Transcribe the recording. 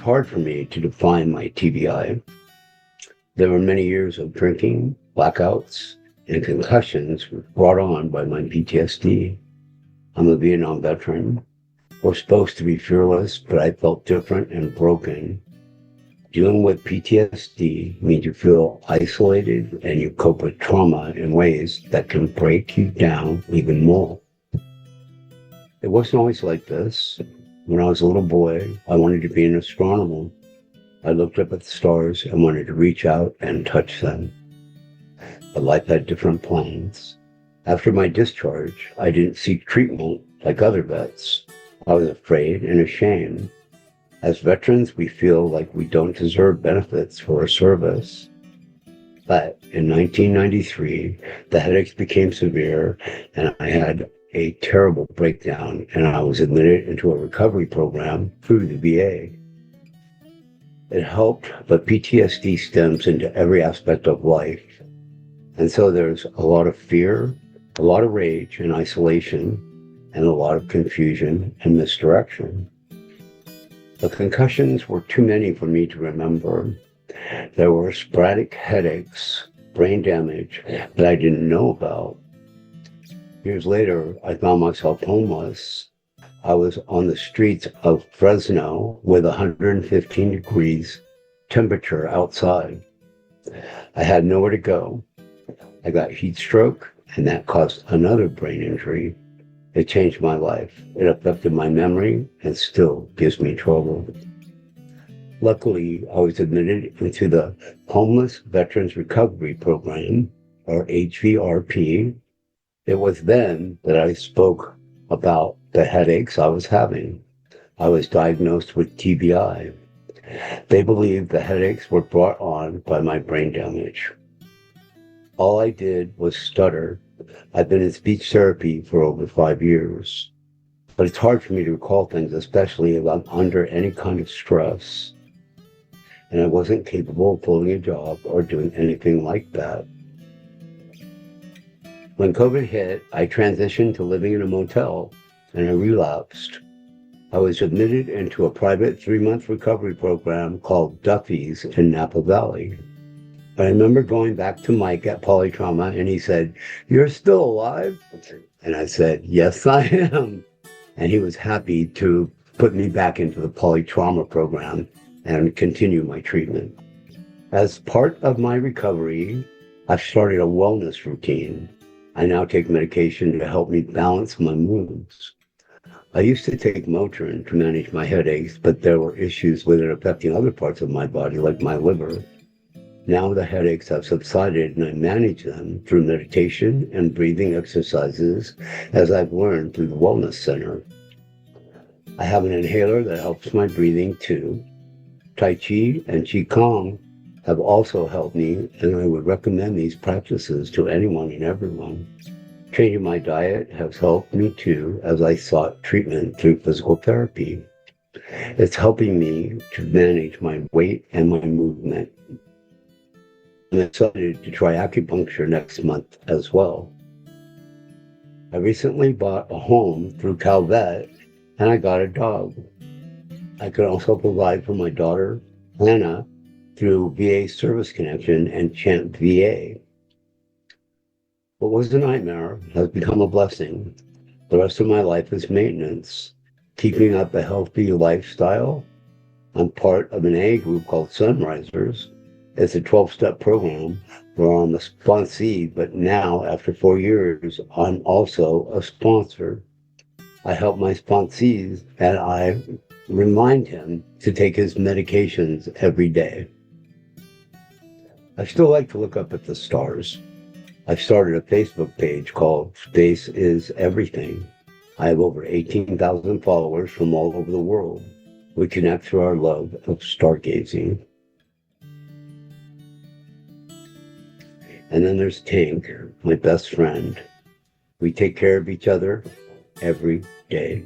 It's hard for me to define my TBI. There were many years of drinking, blackouts, and concussions brought on by my PTSD. I'm a Vietnam veteran. We're supposed to be fearless, but I felt different and broken. Dealing with PTSD means you feel isolated and you cope with trauma in ways that can break you down even more. It wasn't always like this. When I was a little boy, I wanted to be an astronomer. I looked up at the stars and wanted to reach out and touch them. But life had different plans. After my discharge, I didn't seek treatment like other vets. I was afraid and ashamed. As veterans, we feel like we don't deserve benefits for our service. But in 1993, the headaches became severe and I had a terrible breakdown, and I was admitted into a recovery program through the VA. It helped, but PTSD stems into every aspect of life. And so there's a lot of fear, a lot of rage and isolation, and a lot of confusion and misdirection. The concussions were too many for me to remember. There were sporadic headaches, brain damage that I didn't know about. Years later, I found myself homeless. I was on the streets of Fresno with 115 degrees temperature outside. I had nowhere to go. I got heat stroke, and that caused another brain injury. It changed my life. It affected my memory and still gives me trouble. Luckily, I was admitted into the Homeless Veterans Recovery Program, or HVRP. It was then that I spoke about the headaches I was having. I was diagnosed with TBI. They believed the headaches were brought on by my brain damage. All I did was stutter. I've been in speech therapy for over 5 years, but it's hard for me to recall things, especially if I'm under any kind of stress. And I wasn't capable of holding a job or doing anything like that. When COVID hit, I transitioned to living in a motel and I relapsed. I was admitted into a private 3-month recovery program called Duffy's in Napa Valley. I remember going back to Mike at Polytrauma and he said, "You're still alive?" And I said, "Yes, I am." And he was happy to put me back into the Polytrauma program and continue my treatment. As part of my recovery, I've started a wellness routine. I now take medication to help me balance my moods. I used to take Motrin to manage my headaches, but there were issues with it affecting other parts of my body, like my liver. Now the headaches have subsided and I manage them through meditation and breathing exercises, as I've learned through the Wellness Center. I have an inhaler that helps my breathing too. Tai Chi and Qigong have also helped me, and I would recommend these practices to anyone and everyone. Changing my diet has helped me too, as I sought treatment through physical therapy. It's helping me to manage my weight and my movement. I'm excited to try acupuncture next month as well. I recently bought a home through CalVet, and I got a dog. I can also provide for my daughter, Hannah, through VA Service Connection and Chant VA. What was a nightmare has become a blessing. The rest of my life is maintenance, keeping up a healthy lifestyle. I'm part of an A group called Sunrisers. It's a 12-step program where I'm a sponsee, but now, after 4 years, I'm also a sponsor. I help my sponsees and I remind him to take his medications every day. I still like to look up at the stars. I've started a Facebook page called Space is Everything. I have over 18,000 followers from all over the world. We connect through our love of stargazing. And then there's Tank, my best friend. We take care of each other every day.